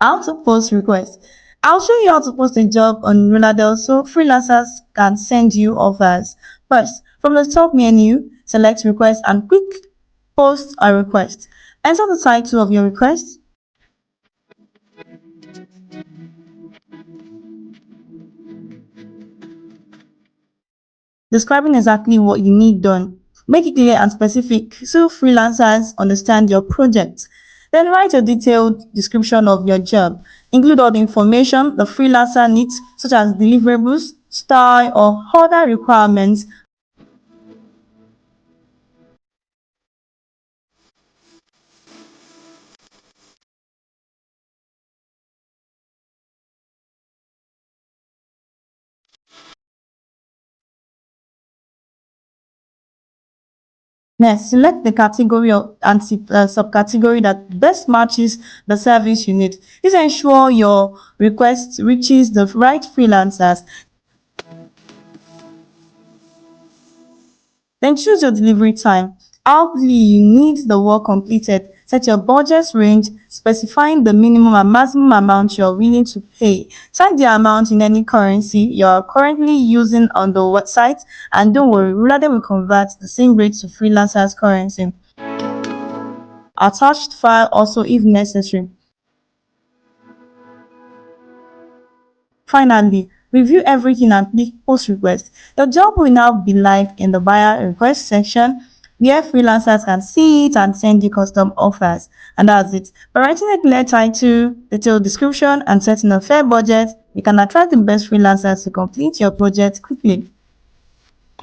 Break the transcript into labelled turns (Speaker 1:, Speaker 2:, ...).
Speaker 1: How to post requests. I'll show you how to post a job on Roladel so freelancers can send you offers. First, from the top menu, select request and quick post a request. Enter the title of your request, describing exactly what you need done. Make it clear and specific so freelancers understand your project. Then write a detailed description of your job. Include all the information the freelancer needs, such as deliverables, style, or other requirements. Next, select the category and subcategory that best matches the service you need. This ensures your request reaches the right freelancers. Then choose your delivery time. Hourly, you need the work completed. Set your budget range, specifying the minimum and maximum amount you're willing to pay. Type the amount in any currency you're currently using on the website, and don't worry, Roladel will convert the same rate to freelancers' currency. Attached file also if necessary. Finally, review everything and click post request. Your job will now be live in the buyer request section where freelancers can see it and send you custom offers. And that's it. By writing a clear title, detailed description, and setting a fair budget, you can attract the best freelancers to complete your project quickly.